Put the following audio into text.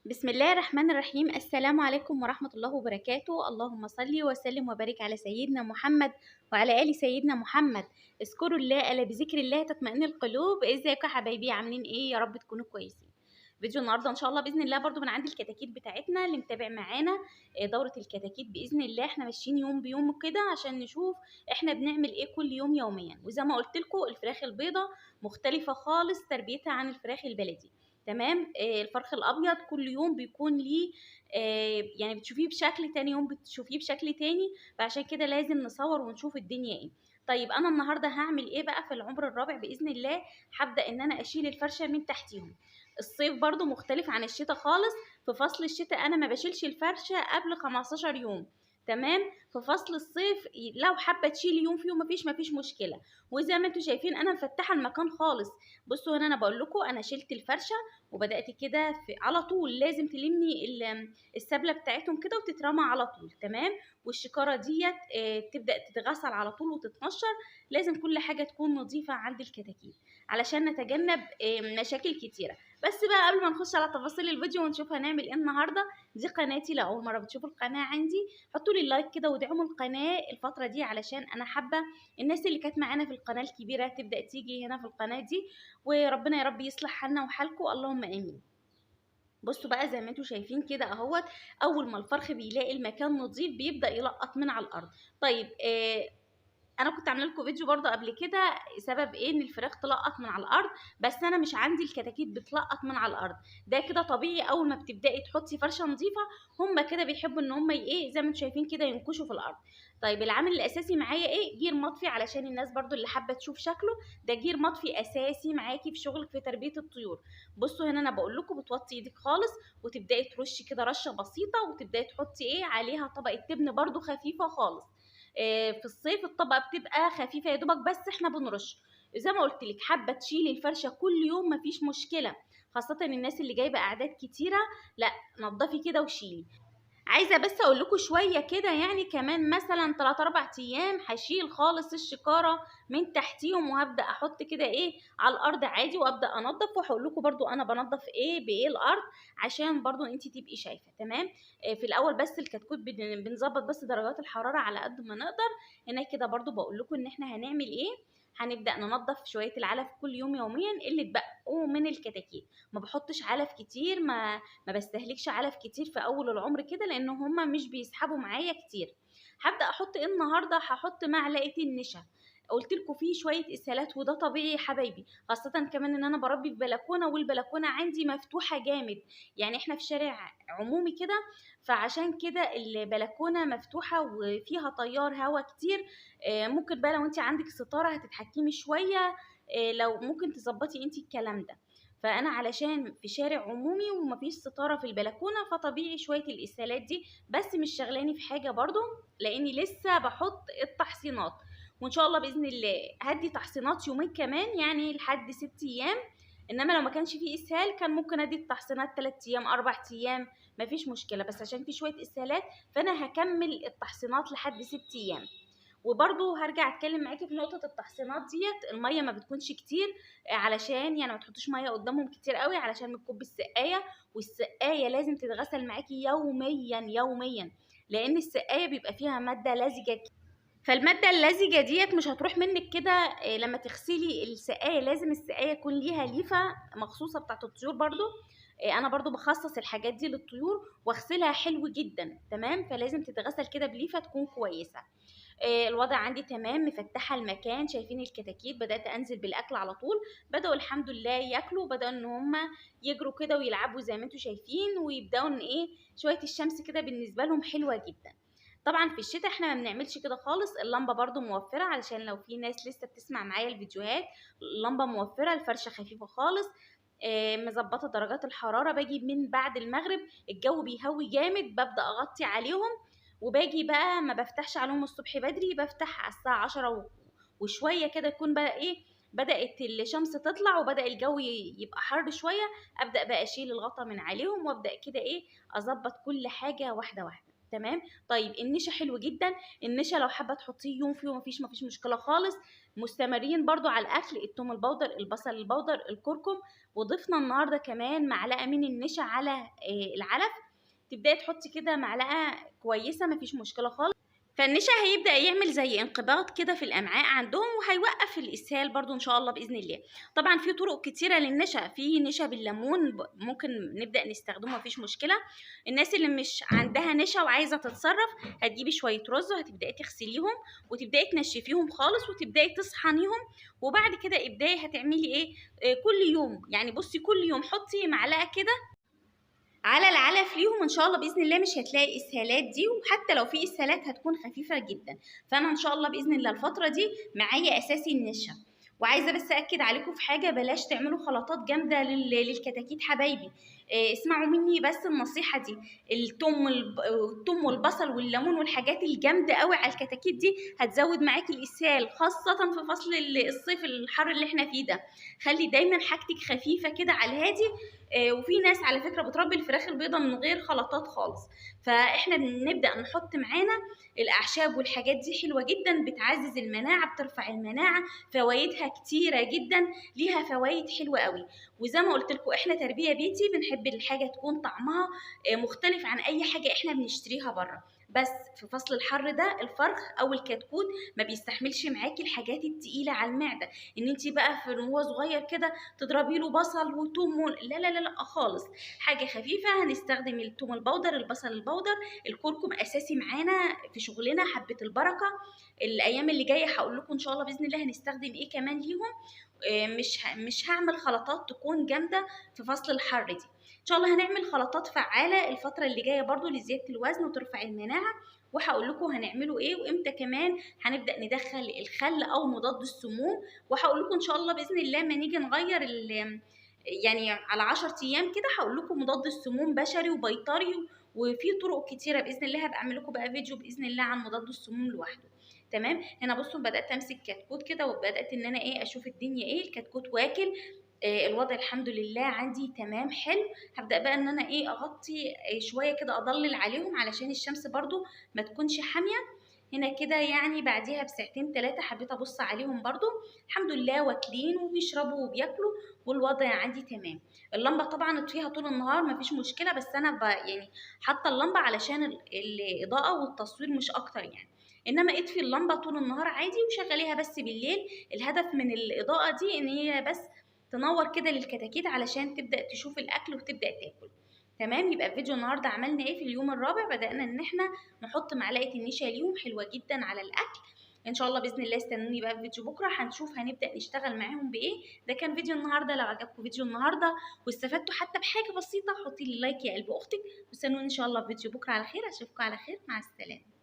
بسم الله الرحمن الرحيم. السلام عليكم ورحمة الله وبركاته. اللهم صل وسلم وبارك على سيدنا محمد وعلى آل سيدنا محمد. اذكروا الله ألا بذكر الله تطمئن القلوب. ازيكم يا حبايبي، عاملين ايه؟ يا رب تكونوا كويسين. فيديو النهارده ان شاء الله باذن الله برضو من عند الكتاكيت بتاعتنا اللي متابع معانا دورة الكتاكيت باذن الله. احنا ماشيين يوم بيوم كده عشان نشوف احنا بنعمل ايه كل يوم يوميا. وزي ما قلت لكم الفراخ البيضة مختلفة خالص تربيتها عن الفراخ البلدي. تمام. الفرخ الابيض كل يوم بيكون ليه يعني بتشوفيه بشكل، تاني يوم بتشوفيه بشكل تاني، فعشان كده لازم نصور ونشوف الدنيا ايه. طيب انا النهارده هعمل ايه بقى في العمر الرابع باذن الله؟ هبدا ان انا اشيل الفرشه من تحتيهم. الصيف برضو مختلف عن الشتاء خالص. في فصل الشتاء انا ما بشيلش الفرشه قبل 15 يوم. تمام. في فصل الصيف لو حابه تشيلي يوم فيهم مفيش مشكله. وزي ما انتم شايفين انا مفتحه المكان خالص. بصوا هنا انا بقول لكم انا شلت الفرشه وبدات كده على طول لازم تلمي السبله بتاعتهم كده وتترمى على طول. تمام. والشكاره ديت تبدا تتغسل على طول وتتنشر. لازم كل حاجه تكون نظيفه عند الكتاكيت علشان نتجنب مشاكل كتيره. بس بقى قبل ما نخش على تفاصيل الفيديو ونشوف هنعمل ايه النهارده، دي قناتي. لو اول مره بتشوفوا القناه عندي حطوا لي اللايك كده وادعموا القناه الفتره دي علشان انا حابه الناس اللي كانت معانا في القناه الكبيره تبدا تيجي هنا في القناه دي. وربنا يا رب يصلح حالنا وحالكم، اللهم امين. بصوا بقى زي ما انتم شايفين كده اهوت، اول ما الفرخ بيلاقي المكان نظيف بيبدا يلقط من على الارض. طيب انا كنت عامله لكم فيديو برضه قبل كده سبب ايه ان الفراخ تلقط من على الارض، بس انا مش عندي الكتاكيت بتلقط من على الارض. ده كده طبيعي، اول ما بتبداي تحطي فرشه نظيفه هم كده بيحبوا ان هم ايه زي ما انتم شايفين كده ينكشوا في الارض. طيب العامل الاساسي معايا ايه؟ جير مطفي علشان الناس برضو اللي حابه تشوف شكله. ده جير مطفي اساسي معاكي في شغلك في تربيه الطيور. بصوا هنا انا بقول لكم بتوطي ايدك خالص وتبداي ترشي كده رشه بسيطه وتبداي تحطي ايه عليها طبقه تبن برضو خفيفه خالص. في الصيف الطبقه بتبقى خفيفه يا دوبك بس احنا بنرش. زي ما قلت لك حابه تشيلي الفرشه كل يوم مفيش مشكله، خاصه الناس اللي جايبه اعداد كتيره. لا نضفي كده وشيلي. عايزه بس اقول لكم شويه كده، يعني كمان مثلا 3 4 ايام هشيل خالص الشكاره من تحتيهم وهبدا احط كده ايه على الارض عادي وابدا انضف. وهقول لكم برضو انا بنضف ايه بايه الارض عشان برضو انت تبقي شايفه. تمام. في الاول بس الكتكوت بنظبط بس درجات الحراره على قد ما نقدر. هنا كده برضو بقول لكم ان احنا هنعمل ايه. هنبدا ننضف شويه العلف كل يوم يوميا اللي اتبقوا من الكتاكيت. ما بحطش علف كتير، ما بستهلكش علف كتير في اول العمر كده لان هما مش بيسحبوا معايا كتير. هبدا احط ايه النهارده؟ هحط معلقه النشا. قلت لكم فيه شويه اسهالات وده طبيعي يا حبايبي، خاصه كمان ان انا بربي في بلكونه والبلكونه عندي مفتوحه جامد. يعني احنا في شارع عمومي كده، فعشان كده البلكونه مفتوحه وفيها تيار هواء كتير. ممكن بقى لو انت عندك ستاره هتتحكمي شويه. لو ممكن تظبطي انت الكلام ده. فانا علشان في شارع عمومي ومفيش ستاره في البلكونه فطبيعي شويه الاسهالات دي، بس مش شغلاني في حاجه برضو لاني لسه بحط التحصينات. وان شاء الله باذن الله هدي تحصينات يومين كمان يعني لحد 6 ايام. انما لو ما كانش فيه اسهال كان ممكن ادي التحصينات 3 ايام 4 ايام مفيش مشكله، بس عشان في شويه اسهالات فانا هكمل التحصينات لحد 6 ايام. وبرضو هرجع اتكلم معاكي في نقطه التحصينات ديت. الميه ما بتكونش كتير علشان يعني ما تحطوش ميه قدامهم كتير قوي علشان بتكب السقايه. والسقايه لازم تتغسل معاكي يوميا يوميا لان السقايه بيبقى فيها ماده لزجه. فالماده اللزجه ديت مش هتروح منك كده. لما تغسلي السقايه لازم السقايه يكون ليها ليفه مخصوصه بتاعت الطيور برضو. انا برضو بخصص الحاجات دي للطيور واغسلها حلو جدا. تمام. فلازم تتغسل كده بليفه تكون كويسه. الوضع عندي تمام، مفتحه المكان. شايفين الكتاكيت بدات انزل بالاكل على طول. بداوا الحمد لله ياكلوا، بداوا ان هم يجروا كده ويلعبوا زي ما انتم شايفين، ويبداوا ان ايه شويه الشمس كده بالنسبه لهم حلوه جدا. طبعا في الشتاء احنا ما بنعملش كده خالص. اللمبه برضو موفره علشان لو في ناس لسه بتسمع معايا الفيديوهات. اللمبه موفره، الفرشه خفيفه خالص. مظبطه درجات الحراره. باجي من بعد المغرب الجو بيهوي جامد ببدا اغطي عليهم. وباجي بقى ما بفتحش عليهم الصبح بدري، بفتح على الساعه 10 وشويه كده يكون بقى ايه بدات الشمس تطلع وبدا الجو يبقى حر شويه. ابدا بقى اشيل الغطا من عليهم وابدا كده ايه اظبط كل حاجه واحده واحده. تمام. طيب النشا حلو جدا، النشا لو حابه تحطيه يوم في يوم مفيش مشكله خالص. مستمرين برضو على الاكل، الثوم البودر، البصل البودر، الكركم، وضفنا النهارده كمان معلقه من النشا على العلف. تبداي تحطي كده معلقه كويسه مفيش مشكله خالص. فالنشا هيبدأ يعمل زي انقباض كده في الأمعاء عندهم، وهيوقف الإسهال برضو إن شاء الله بإذن الله. طبعا في طرق كتيرة للنشا، في نشا بالليمون ممكن نبدأ نستخدمه مفيش مشكلة. الناس اللي مش عندها نشا وعايزة تتصرف، هتجيبي شوية رز وهتبدأي تغسليهم وتبدأي تنشفيهم خالص وتبدأي تصحنيهم، وبعد كده ابدأي هتعملي إيه؟ كل يوم، يعني بصي كل يوم حطي معلقة كده على العلف ليهم، ان شاء الله باذن الله مش هتلاقي اسهالات دي، وحتى لو في اسهالات هتكون خفيفه جدا. فانا ان شاء الله باذن الله الفتره دي معايا اساسي النشا. وعايزه بس اكد عليكم في حاجه، بلاش تعملوا خلطات جامده للكتاكيت حبايبي. اسمعوا مني بس النصيحه دي. الثوم والبصل والليمون والحاجات الجامده قوي على الكتاكيت دي هتزود معاكي الاسهال، خاصه في فصل الصيف الحر اللي احنا فيه ده. خلي دايما حاجتك خفيفه كده على الهادي. وفي ناس على فكره بتربي الفراخ البيضاء من غير خلطات خالص. فاحنا بنبدا نحط معانا الاعشاب والحاجات دي، حلوه جدا، بتعزز المناعه، بترفع المناعه، فوائدها كتيره جدا، ليها فوائد حلوه قوي. وزي ما قلت لكم احنا تربيه بيتي، بنحب الحاجه تكون طعمها مختلف عن اي حاجه احنا بنشتريها بره. بس في فصل الحر ده الفرخ او الكتكوت ما بيستحملش معاكي الحاجات التقيله على المعده، ان انت بقى في وهو صغير كده تضربي له بصل وتوم، لا لا لا لا خالص. حاجه خفيفه، هنستخدم التوم البودر، البصل البودر، الكركم اساسي معانا في شغلنا، حبه البركه. الايام اللي جايه هقول لكم ان شاء الله باذن الله هنستخدم ايه كمان ليهم. مش هعمل خلطات تكون جامده في فصل الحر دي. ان شاء الله هنعمل خلطات فعاله الفتره اللي جايه برضو لزياده الوزن وترفع المناعه، وهقول لكم هنعمله ايه وامتى كمان هنبدا ندخل الخل او مضاد السموم. وهقول لكم ان شاء الله باذن الله ما نيجي نغير يعني على 10 ايام كده هقول لكم مضاد السموم بشري وبيطري، وفي طرق كتيره باذن الله هبقى اعمل لكم بقى فيديو باذن الله عن مضاد السموم لوحده. تمام. هنا بصوا بدات امسك كتكوت كده وبدات ان انا اشوف الدنيا ايه، الكتكوت واكل. الوضع الحمد لله عندي تمام حلو. هبدا بقى ان انا اغطي شويه كده، اضلل عليهم علشان الشمس برضو ما تكونش حاميه. هنا كده يعني بعديها بساعتين 3 حبيت ابص عليهم برضو، الحمد لله واكلين وبيشربوا وبياكلوا، والوضع عندي تمام. اللمبه طبعا اطفيها طول النهار مفيش مشكله، بس انا يعني حاطه اللمبه علشان الاضاءه والتصوير مش اكتر يعني. انما اطفي اللمبه طول النهار عادي وشغليها بس بالليل. الهدف من الاضاءه دي ان هي بس تنور كده للكتاكيت علشان تبدا تشوف الاكل وتبدا تاكل. تمام. يبقى فيديو النهارده عملنا ايه في اليوم الرابع، بدانا ان احنا نحط معلقه النشا اليوم، حلوه جدا على الاكل. ان شاء الله باذن الله استنوني بقى في فيديو بكره هنشوف هنبدا نشتغل معاهم بايه. ده كان فيديو النهارده، لو عجبكم فيديو النهارده واستفدتوا حتى بحاجه بسيطه حطي لي لايك يا قلب اختك، واستنوني ان شاء الله في فيديو بكره على خير. اشوفكم على خير، مع السلامه.